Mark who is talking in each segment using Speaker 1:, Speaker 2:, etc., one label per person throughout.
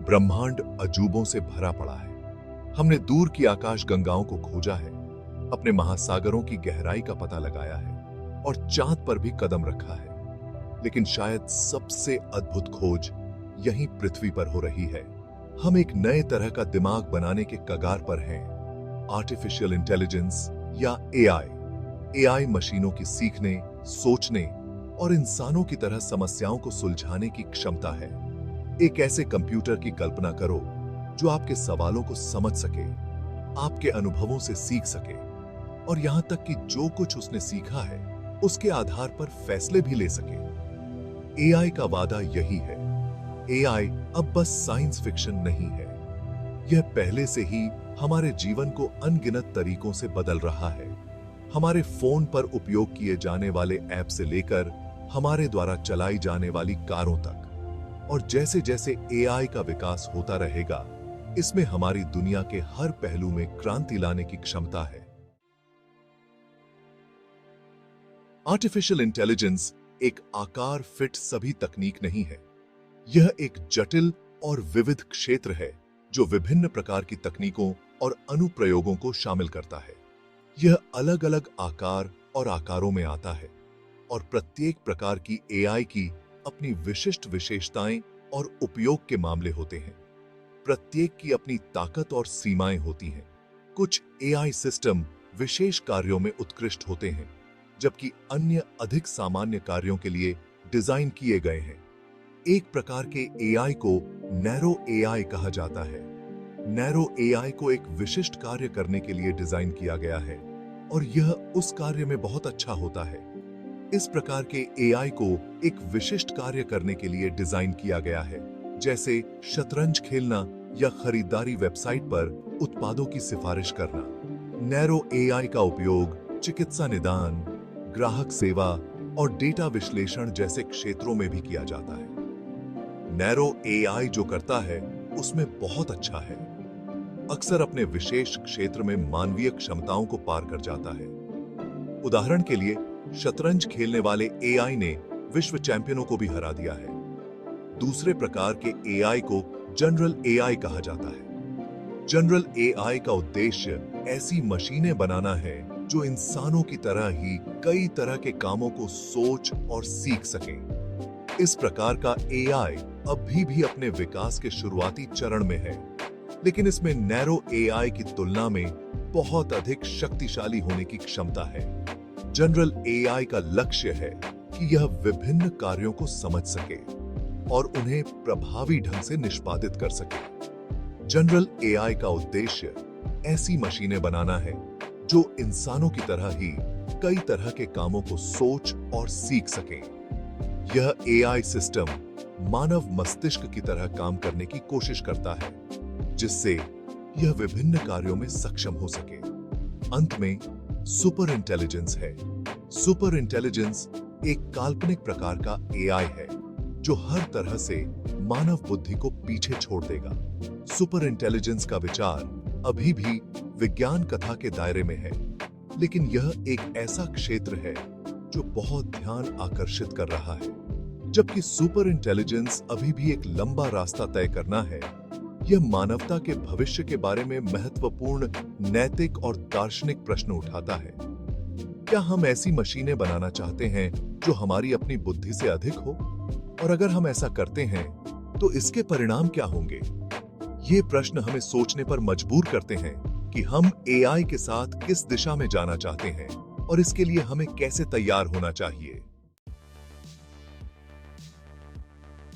Speaker 1: ब्रह्मांड अजूबों से भरा पड़ा है। हमने दूर की आकाश गंगाओं को खोजा है, अपने महासागरों की गहराई का पता लगाया है और चांद पर भी कदम रखा है। लेकिन शायद सबसे अद्भुत खोज यहीं पृथ्वी पर हो रही है। हम एक नए तरह का दिमाग बनाने के कगार पर हैं। आर्टिफिशियल इंटेलिजेंस या एआई। एआई मशीनों की सीखने, सोचने और इंसानों की तरह समस्याओं को सुलझाने की क्षमता है। एक ऐसे कंप्यूटर की कल्पना करो जो आपके सवालों को समझ सके, आपके अनुभवों से सीख सके और यहां तक कि जो कुछ उसने सीखा है उसके आधार पर फैसले भी ले सके। एआई का वादा यही है। एआई अब बस साइंस फिक्शन नहीं है, यह पहले से ही हमारे जीवन को अनगिनत तरीकों से बदल रहा है। हमारे फोन पर उपयोग किए जाने वाले ऐप से लेकर हमारे द्वारा चलाई जाने वाली कारों तक, और जैसे जैसे एआई का विकास होता रहेगा, इसमें हमारी दुनिया के हर पहलू में क्रांति लाने की क्षमता है। आर्टिफिशियल इंटेलिजेंस एक आकार फिट सभी तकनीक नहीं है। यह एक जटिल और विविध क्षेत्र है जो विभिन्न प्रकार की तकनीकों और अनुप्रयोगों को शामिल करता है। यह अलग अलग आकार और आकारों में आता है और प्रत्येक प्रकार की एआई की अपनी विशिष्ट विशेषताएं और उपयोग के मामले होते हैं। प्रत्येक की अपनी ताकत और सीमाएं होती हैं। कुछ एआई सिस्टम विशेष कार्यों में उत्कृष्ट होते हैं, जबकि अन्य अधिक सामान्य कार्यों के लिए डिजाइन किए गए हैं। एक प्रकार के एआई को नैरो एआई कहा जाता है। नैरो एआई को एक विशिष्ट कार्य करने के लिए डिजाइन किया गया है और यह उस कार्य में बहुत अच्छा होता है। इस प्रकार के एआई को एक विशिष्ट कार्य करने के लिए डिजाइन किया गया है, जैसे शतरंज खेलना या खरीदारी वेबसाइट पर उत्पादों की सिफारिश करना। नैरो एआई का उपयोग चिकित्सा निदान, ग्राहक सेवा और डेटा विश्लेषण जैसे क्षेत्रों में भी किया जाता है। नैरो एआई जो करता है उसमें बहुत अच्छा है, अक्सर अपने विशेष क्षेत्र में मानवीय क्षमताओं को पार कर जाता है। उदाहरण के लिए, शतरंज खेलने वाले एआई ने विश्व चैंपियनों को भी हरा दिया है। दूसरे प्रकार के एआई को जनरल एआई कहा जाता है। जनरल एआई का उद्देश्य ऐसी मशीनें बनाना है जो इंसानों की तरह ही कई तरह के कामों को सोच और सीख सकें। इस प्रकार का एआई अभी भी अपने विकास के शुरुआती चरण में है, लेकिन इसमें नैरो एआई की तुलना में बहुत अधिक शक्तिशाली होने की क्षमता है। जनरल एआई का लक्ष्य है कि यह विभिन्न कार्यों को समझ सके और उन्हें प्रभावी ढंग से निष्पादित कर सके। जनरल एआई का उद्देश्य ऐसी मशीनें बनाना है जो इंसानों की तरह ही कई तरह के कामों को सोच और सीख सकें। यह एआई सिस्टम मानव मस्तिष्क की तरह काम करने की कोशिश करता है, जिससे यह विभिन्न कार्यों में सक्षम हो सके। अंत में सुपर इंटेलिजेंस है। सुपर इंटेलिजेंस एक काल्पनिक प्रकार का एआई है जो हर तरह से मानव बुद्धि को पीछे छोड़ देगा। सुपर इंटेलिजेंस का विचार अभी भी विज्ञान कथा के दायरे में है, लेकिन यह एक ऐसा क्षेत्र है जो बहुत ध्यान आकर्षित कर रहा है। जबकि सुपर इंटेलिजेंस अभी भी एक लंबा रास्ता तय करना है, यह मानवता के भविष्य के बारे में महत्वपूर्ण नैतिक और दार्शनिक प्रश्न उठाता है। क्या हम ऐसी मशीनें बनाना चाहते हैं जो हमारी अपनी बुद्धि से अधिक हो? और अगर हम ऐसा करते हैं तो इसके परिणाम क्या होंगे? ये प्रश्न हमें सोचने पर मजबूर करते हैं कि हम एआई के साथ किस दिशा में जाना चाहते हैं और इसके लिए हमें कैसे तैयार होना चाहिए।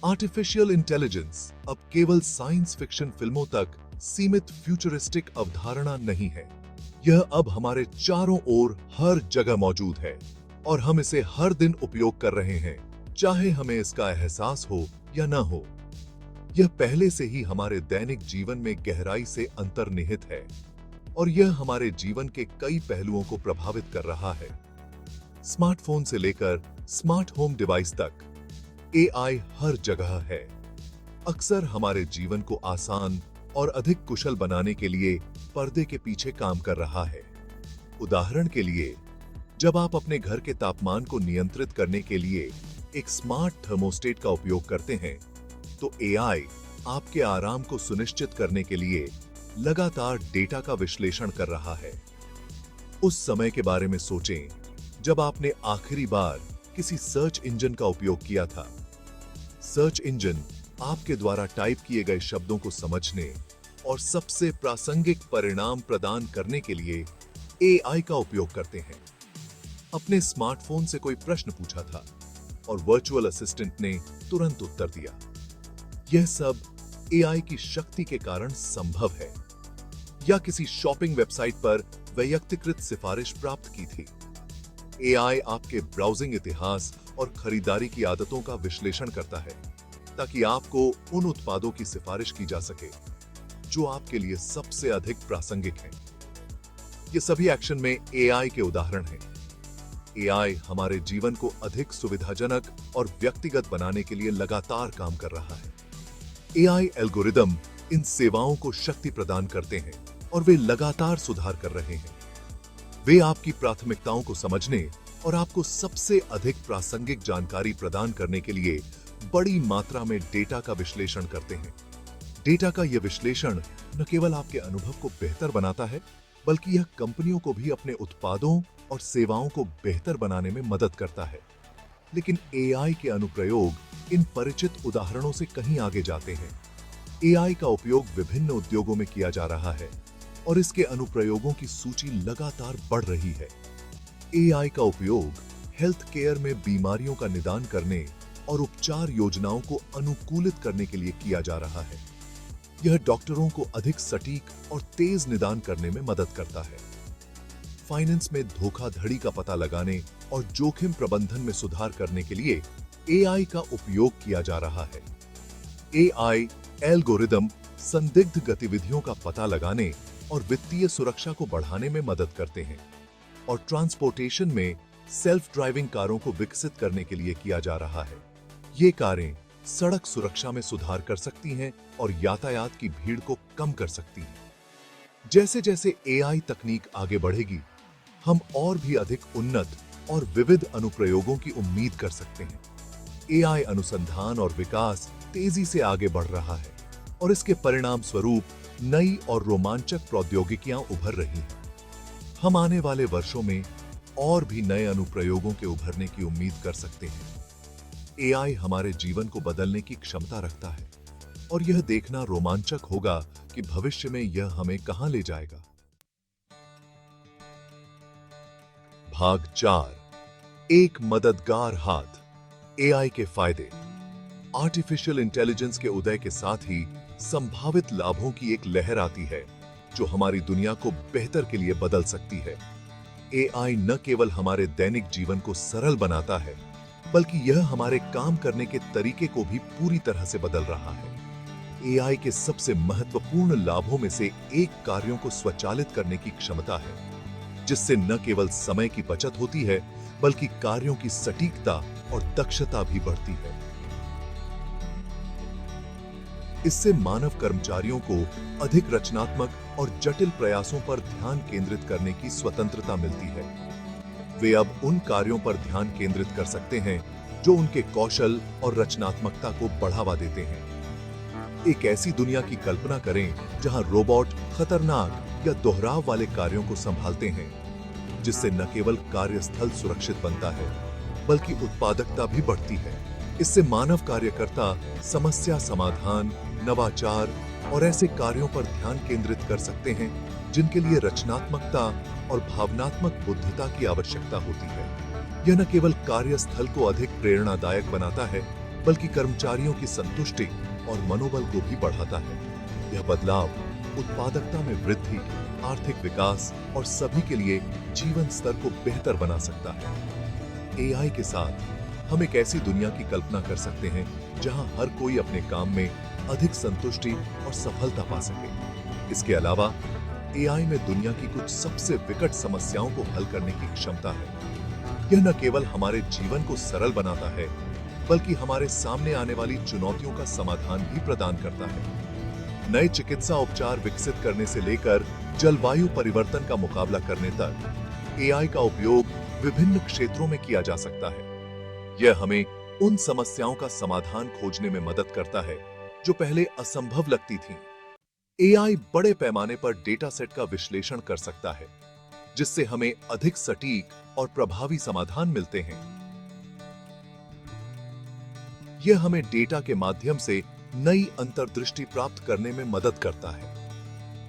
Speaker 1: आर्टिफिशियल इंटेलिजेंस अब केवल साइंस फिक्शन फिल्मों तक सीमित फ्यूचरिस्टिक अवधारणा नहीं है। यह अब हमारे चारों ओर हर जगह मौजूद है और हम इसे हर दिन उपयोग कर रहे हैं, चाहे हमें इसका एहसास हो या न हो। यह पहले से ही हमारे दैनिक जीवन में गहराई से अंतर्निहित है और यह हमारे जीवन के कई पहलुओं को प्रभावित कर रहा है। स्मार्टफोन से लेकर स्मार्ट होम डिवाइस तक एआई हर जगह है। अक्सर हमारे जीवन को आसान और अधिक कुशल बनाने के लिए पर्दे के पीछे काम कर रहा है। उदाहरण के लिए, जब आप अपने घर के तापमान को नियंत्रित करने के लिए एक स्मार्ट थर्मोस्टेट का उपयोग करते हैं, तो एआई आपके आराम को सुनिश्चित करने के लिए लगातार डेटा का विश्लेषण कर रहा है। उस समय के बारे में सोचें जब आपने आखिरी बार किसी सर्च इंजन का उपयोग किया था। सर्च इंजन आपके द्वारा टाइप किए गए शब्दों को समझने और सबसे प्रासंगिक परिणाम प्रदान करने के लिए एआई का उपयोग करते हैं। अपने स्मार्टफोन से कोई प्रश्न पूछा था और वर्चुअल असिस्टेंट ने तुरंत उत्तर दिया। यह सब एआई की शक्ति के कारण संभव है। या किसी शॉपिंग वेबसाइट पर वैयक्तिकृत सिफारिश प्राप्त की थी। एआई आपके ब्राउजिंग इतिहास और खरीदारी की आदतों का विश्लेषण करता है ताकि आपको उन उत्पादों की सिफारिश की जा सके जो आपके लिए सबसे अधिक प्रासंगिक हैं। ये सभी एक्शन में एआई के उदाहरण हैं। एआई हमारे जीवन को अधिक सुविधाजनक और व्यक्तिगत बनाने के लिए लगातार काम कर रहा है। एआई एल्गोरिदम इन सेवाओं को शक्ति प्रदान करते हैं और वे लगातार सुधार कर रहे हैं। वे आपकी प्राथमिकताओं को समझने और आपको सबसे अधिक प्रासंगिक जानकारी प्रदान करने के लिए बड़ी मात्रा में डेटा का विश्लेषण करते हैं। डेटा का यह विश्लेषण न केवल आपके अनुभव को बेहतर बनाता है, बल्कि यह कंपनियों को भी अपने उत्पादों और सेवाओं को बेहतर बनाने में मदद करता है। लेकिन एआई के अनुप्रयोग इन परिचित उदाहरणों से कहीं आगे जाते हैं। एआई का उपयोग विभिन्न उद्योगों में किया जा रहा है और इसके अनुप्रयोगों की सूची लगातार बढ़ रही है। एआई का उपयोग हेल्थ केयर में बीमारियों का निदान करने और उपचार योजनाओं को अनुकूलित करने के लिए किया जा रहा है। यह डॉक्टरों को अधिक सटीक और तेज निदान करने में मदद करता है। फाइनेंस में धोखाधड़ी का पता लगाने और जोखिम प्रबंधन में सुधार करने के लिए एआई का उपयोग किया जा रहा है। एआई एल्गोरिदम संदिग्ध गतिविधियों का पता लगाने और वित्तीय सुरक्षा को बढ़ाने में मदद करते हैं और ट्रांसपोर्टेशन में सेल्फ ड्राइविंग कारों को विकसित करने के लिए किया जा रहा है। ये कारें सड़क सुरक्षा में सुधार कर सकती हैं और यातायात की भीड़ को कम कर सकती हैं। जैसे जैसे एआई तकनीक आगे बढ़ेगी, हम और भी अधिक उन्नत और विविध अनुप्रयोगों की उम्मीद कर सकते हैं। एआई अनुसंधान और विकास तेजी से आगे बढ़ रहा है और इसके परिणाम स्वरूप नई और रोमांचक प्रौद्योगिकियां उभर रही हैं। हम आने वाले वर्षों में और भी नए अनुप्रयोगों के उभरने की उम्मीद कर सकते हैं। एआई हमारे जीवन को बदलने की क्षमता रखता है और यह देखना रोमांचक होगा कि भविष्य में यह हमें कहां ले जाएगा। भाग 4, एक मददगार हाथ। एआई के फायदे। आर्टिफिशियल इंटेलिजेंस के उदय के साथ ही संभावित लाभों की एक लहर आती है जो हमारी दुनिया को बेहतर के लिए बदल सकती है। एआई न केवल हमारे दैनिक जीवन को सरल बनाता है, बल्कि यह हमारे काम करने के तरीके को भी पूरी तरह से बदल रहा है। एआई के सबसे महत्वपूर्ण लाभों में से एक कार्यों को स्वचालित करने की क्षमता है, जिससे न केवल समय की बचत होती है, बल्कि कार्यों की सटीकता और दक्षता भी बढ़ती है। इससे मानव कर्मचारियों को अधिक रचनात्मक और जटिल प्रयासों पर ध्यान केंद्रित करने की स्वतंत्रता मिलती है। वे अब उन कार्यों पर ध्यान केंद्रित कर सकते हैं जो उनके कौशल और रचनात्मकता को बढ़ावा देते हैं। एक ऐसी दुनिया की कल्पना करें जहां रोबोट खतरनाक या दोहराव वाले कार्यों को संभालते हैं, जिससे न केवल कार्यस्थल सुरक्षित बनता है, बल्कि उत्पादकता भी बढ़ती है। इससे मानव कार्यकर्ता समस्या समाधान, नवाचार और ऐसे कार्यों पर ध्यान केंद्रित कर सकते हैं जिनके लिए रचनात्मकता और भावनात्मक बुद्धिता की आवश्यकता होती है। यह न केवल कार्यस्थल को अधिक प्रेरणादायक बनाता है, बल्कि कर्मचारियों की संतुष्टि और मनोबल को भी बढ़ाता है। यह बदलाव उत्पादकता में वृद्धि, आर्थिक विकास और सभी के लिए जीवन स्तर को बेहतर बना सकता है। एआई के साथ हम एक ऐसी दुनिया की कल्पना कर सकते हैं जहां हर कोई अपने काम में अधिक संतुष्टि और सफलता पा सके। इसके अलावा एआई में दुनिया की कुछ सबसे विकट समस्याओं को हल करने की क्षमता है। यह न केवल हमारे जीवन को सरल बनाता है, बल्कि हमारे सामने आने वाली चुनौतियों का समाधान भी प्रदान करता है। नए चिकित्सा उपचार विकसित करने से लेकर जलवायु परिवर्तन का मुकाबला करने तक एआई का उपयोग विभिन्न क्षेत्रों में किया जा सकता है। यह हमें उन समस्याओं का समाधान खोजने में मदद करता है जिन्हें हम आज तक नहीं जान पाए। जो पहले असंभव लगती थीं। एआई बड़े पैमाने पर डेटा सेट का विश्लेषण कर सकता है, जिससे हमें अधिक सटीक और प्रभावी समाधान मिलते हैं। यह हमें डेटा के माध्यम से नई अंतर्दृष्टि प्राप्त करने में मदद करता है,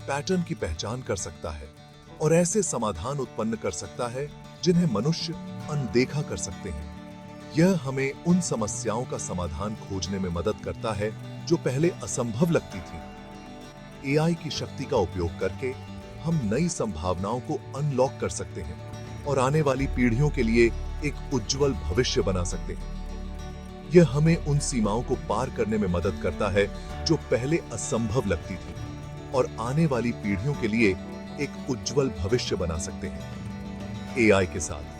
Speaker 1: पैटर्न की पहचान कर सकता है और ऐसे समाधान उत्पन्न कर सकता है जिन्हें मनुष्य अनदेखा कर सकते हैं। यह हमें उन समस्याओं का समाधान खोजने में मदद करता है जो पहले असंभव लगती थी। एआई की शक्ति का उपयोग करके हम नई संभावनाओं को अनलॉक कर सकते हैं और आने वाली पीढ़ियों के लिए एक उज्जवल भविष्य बना सकते हैं। यह हमें उन सीमाओं को पार करने में मदद करता है जो पहले असंभव लगती थी और आने वाली पीढ़ियों के लिए एक उज्जवल भविष्य बना सकते हैं। एआई के साथ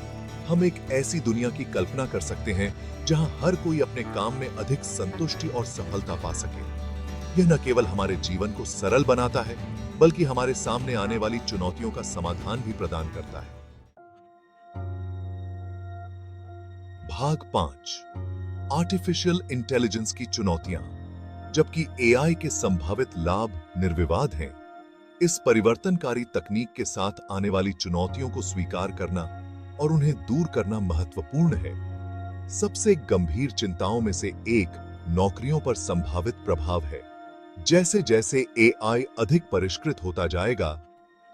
Speaker 1: हम एक ऐसी दुनिया की कल्पना कर सकते हैं जहां हर कोई अपने काम में अधिक संतुष्टि और सफलता पा सके। यह न केवल हमारे जीवन को सरल बनाता है, बल्कि हमारे सामने आने वाली चुनौतियों का समाधान भी प्रदान करता है। भाग 5, आर्टिफिशियल इंटेलिजेंस की चुनौतियां। जबकि एआई के संभावित लाभ निर्विवाद हैं, इस परिवर्तनकारी तकनीक के साथ आने वाली चुनौतियों को स्वीकार करना और उन्हें दूर करना महत्वपूर्ण है। सबसे गंभीर चिंताओं में से एक नौकरियों पर संभावित प्रभाव है। जैसे जैसे एआई अधिक परिष्कृत होता जाएगा,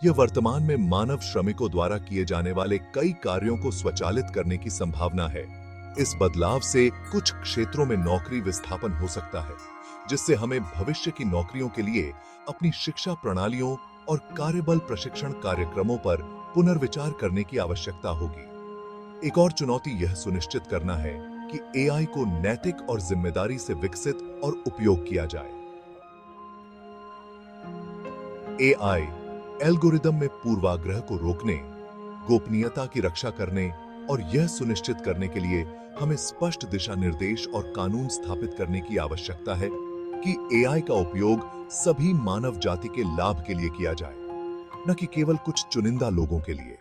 Speaker 1: यह वर्तमान में मानव श्रमिकों द्वारा किए जाने वाले कई कार्यों को स्वचालित करने की संभावना है। इस बदलाव से कुछ क्षेत्रों में नौकरी विस्थापन हो सकता है, जिससे हमें भविष्य की नौकरियों के लिए अपनी शिक्षा प्रणालियों और कार्यबल प्रशिक्षण कार्यक्रमों पर पुनर्विचार करने की आवश्यकता होगी। एक और चुनौती यह सुनिश्चित करना है कि एआई को नैतिक और जिम्मेदारी से विकसित और उपयोग किया जाए। एआई एल्गोरिदम में पूर्वाग्रह को रोकने, गोपनीयता की रक्षा करने और यह सुनिश्चित करने के लिए हमें स्पष्ट दिशा निर्देश और कानून स्थापित करने की आवश्यकता है कि एआई का उपयोग सभी मानव जाति के लाभ के लिए किया जाए, न कि केवल कुछ चुनिंदा लोगों के लिए।